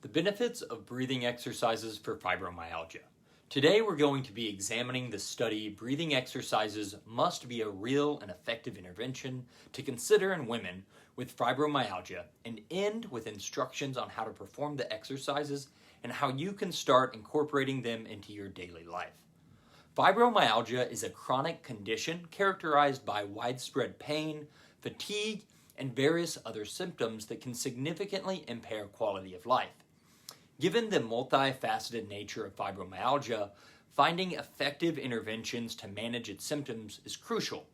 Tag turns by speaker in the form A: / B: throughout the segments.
A: The benefits of breathing exercises for fibromyalgia. Today we're going to be examining the study Breathing Exercises Must Be a Real and Effective Intervention to Consider in Women with Fibromyalgia, and end with instructions on how to perform the exercises and how you can start incorporating them into your daily life. Fibromyalgia is a chronic condition characterized by widespread pain, fatigue, and various other symptoms that can significantly impair quality of life. Given the multifaceted nature of fibromyalgia, finding effective interventions to manage its symptoms is crucial.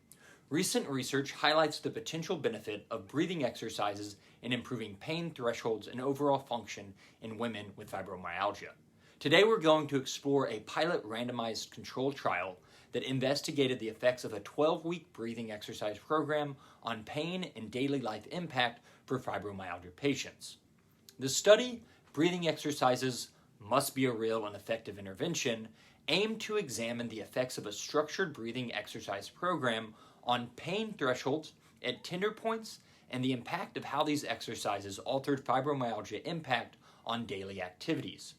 A: Recent research highlights the potential benefit of breathing exercises in improving pain thresholds and overall function in women with fibromyalgia. Today we're going to explore a pilot randomized controlled trial that investigated the effects of a 12-week breathing exercise program on pain and daily life impact for fibromyalgia patients. The study, Breathing Exercises Must Be a Real and Effective Intervention, aimed to examine the effects of a structured breathing exercise program on pain thresholds at tender points and the impact of how these exercises altered fibromyalgia impact on daily activities.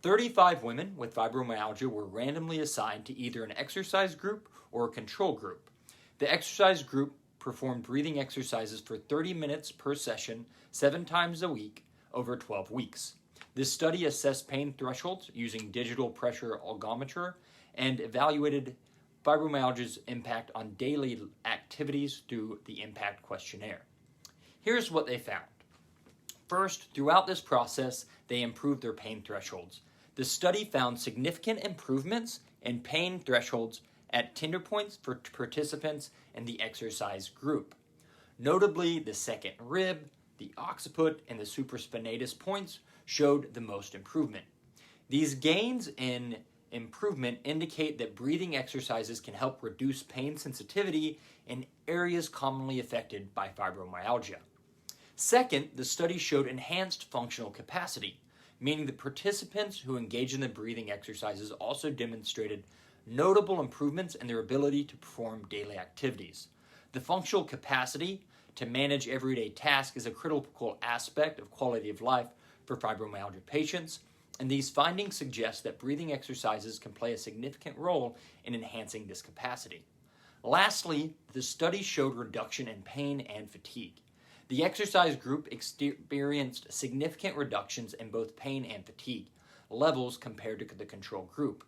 A: 35 women with fibromyalgia were randomly assigned to either an exercise group or a control group. The exercise group performed breathing exercises for 30 minutes per session, 7 times a week, over 12 weeks. This study assessed pain thresholds using digital pressure oximeter and evaluated fibromyalgia's impact on daily activities through the impact questionnaire. Here's what they found. First, throughout this process, they improved their pain thresholds. The study found significant improvements in pain thresholds at tender points for participants in the exercise group. Notably, the second rib, the occiput, and the supraspinatus points showed the most improvement. These gains in improvement indicate that breathing exercises can help reduce pain sensitivity in areas commonly affected by fibromyalgia. Second, the study showed enhanced functional capacity, meaning the participants who engaged in the breathing exercises also demonstrated notable improvements in their ability to perform daily activities. The functional capacity to manage everyday tasks is a critical aspect of quality of life for fibromyalgia patients, and these findings suggest that breathing exercises can play a significant role in enhancing this capacity. Lastly, the study showed reduction in pain and fatigue. The exercise group experienced significant reductions in both pain and fatigue levels compared to the control group.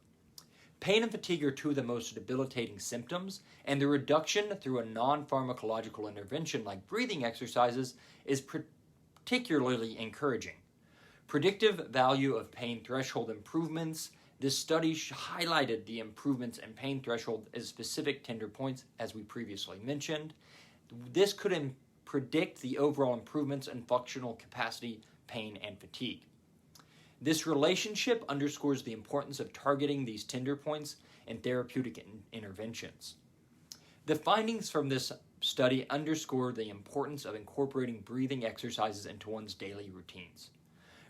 A: Pain and fatigue are two of the most debilitating symptoms, and the reduction through a non-pharmacological intervention like breathing exercises is particularly encouraging. Predictive value of pain threshold improvements. This study highlighted the improvements in pain threshold at specific tender points, as we previously mentioned. This could predict the overall improvements in functional capacity, pain, and fatigue. This relationship underscores the importance of targeting these tender points in therapeutic interventions. The findings from this study underscore the importance of incorporating breathing exercises into one's daily routines.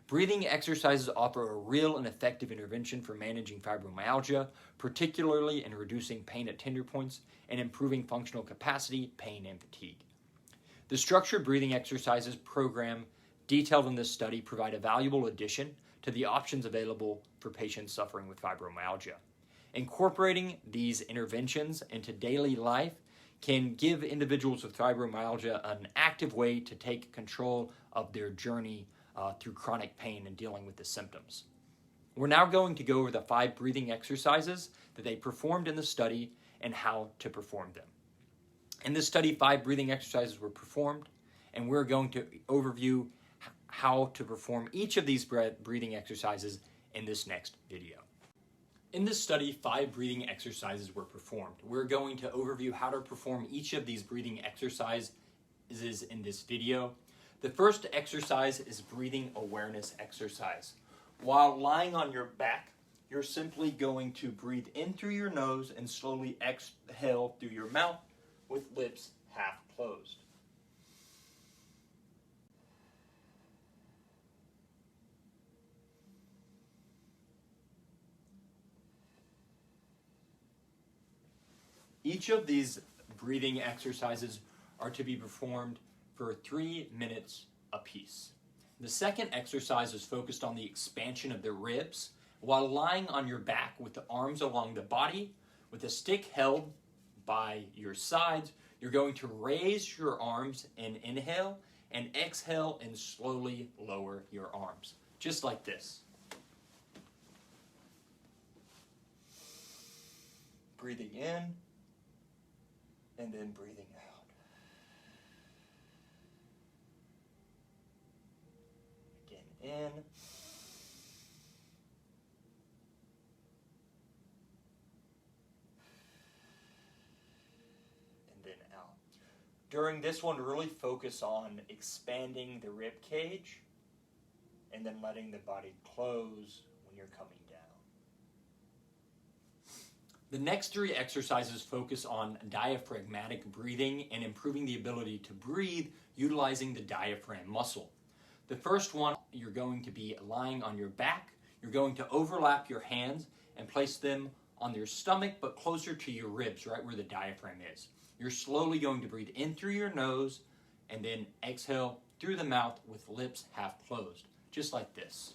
A: Breathing exercises offer a real and effective intervention for managing fibromyalgia, particularly in reducing pain at tender points and improving functional capacity, pain, and fatigue. The structured breathing exercises program detailed in this study provide a valuable addition to the options available for patients suffering with fibromyalgia. Incorporating these interventions into daily life can give individuals with fibromyalgia an active way to take control of their journey through chronic pain and dealing with the symptoms. We're now going to go over the 5 breathing exercises that they performed in the study and how to perform them. In this study, 5 breathing exercises were performed, and we're going to overview how to perform each of these breathing exercises in this next video. In this study, 5 breathing exercises were performed. We're going to overview how to perform each of these breathing exercises in this video. The first exercise is breathing awareness exercise. While lying on your back, you're simply going to breathe in through your nose and slowly exhale through your mouth with lips half closed. Each of these breathing exercises are to be performed for 3 minutes apiece. The second exercise is focused on the expansion of the ribs while lying on your back with the arms along the body, with a stick held by your sides. You're going to raise your arms and inhale, and exhale and slowly lower your arms, just like this. Breathing in, and then breathing out. Again, in. During this one, really focus on expanding the rib cage and then letting the body close when you're coming down. The next three exercises focus on diaphragmatic breathing and improving the ability to breathe utilizing the diaphragm muscle. The first one, you're going to be lying on your back. You're going to overlap your hands and place them on your stomach, but closer to your ribs, right where the diaphragm is. You're slowly going to breathe in through your nose and then exhale through the mouth with lips half closed, just like this.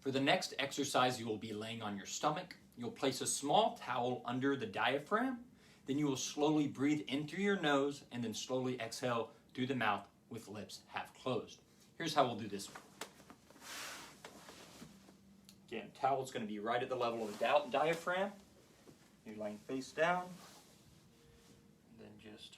A: For the next exercise, you will be laying on your stomach. You'll place a small towel under the diaphragm. Then you will slowly breathe in through your nose and then slowly exhale through the mouth with lips half closed. Here's how we'll do this one. Again, towel's going to be right at the level of the diaphragm. You're laying face down. And then just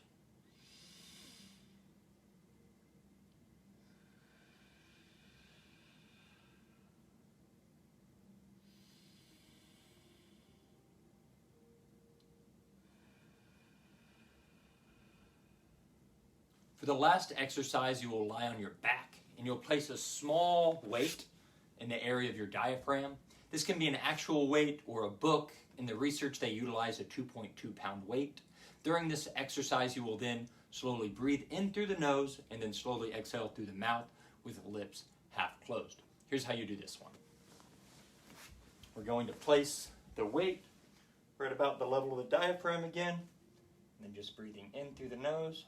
A: For the last exercise, you will lie on your back and you'll place a small weight in the area of your diaphragm. This can be an actual weight or a book. In the research, they utilize a 2.2 pound weight. During this exercise, you will then slowly breathe in through the nose and then slowly exhale through the mouth with lips half closed. Here's how you do this one. We're going to place the weight right about the level of the diaphragm again, and then just breathing in through the nose.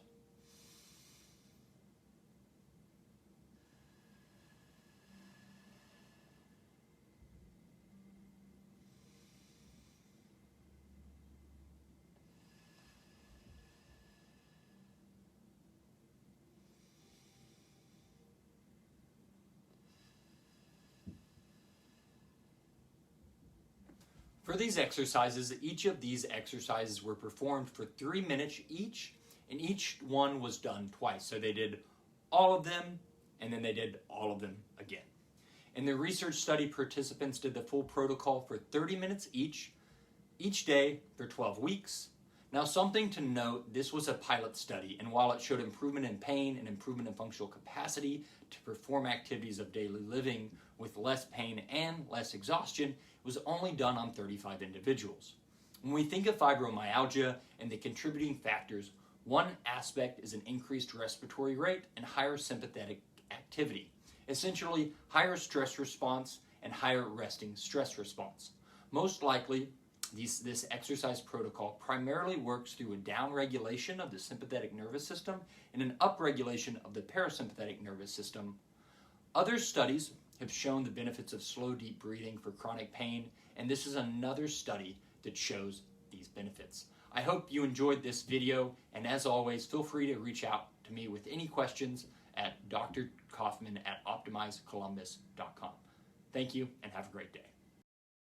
A: For these exercises, each of these exercises were performed for 3 minutes each, and each one was done twice. So they did all of them, and then they did all of them again. In the research study, participants did the full protocol for 30 minutes each day for 12 weeks. Now, something to note, this was a pilot study, and while it showed improvement in pain and improvement in functional capacity to perform activities of daily living with less pain and less exhaustion, it was only done on 35 individuals. When we think of fibromyalgia and the contributing factors, one aspect is an increased respiratory rate and higher sympathetic activity, essentially higher stress response and higher resting stress response. Most likely, this exercise protocol primarily works through a downregulation of the sympathetic nervous system and an upregulation of the parasympathetic nervous system. Other studies have shown the benefits of slow, deep breathing for chronic pain, and this is another study that shows these benefits. I hope you enjoyed this video, and as always, feel free to reach out to me with any questions at drcoffman@optimizecolumbus.com. Thank you, and have a great day.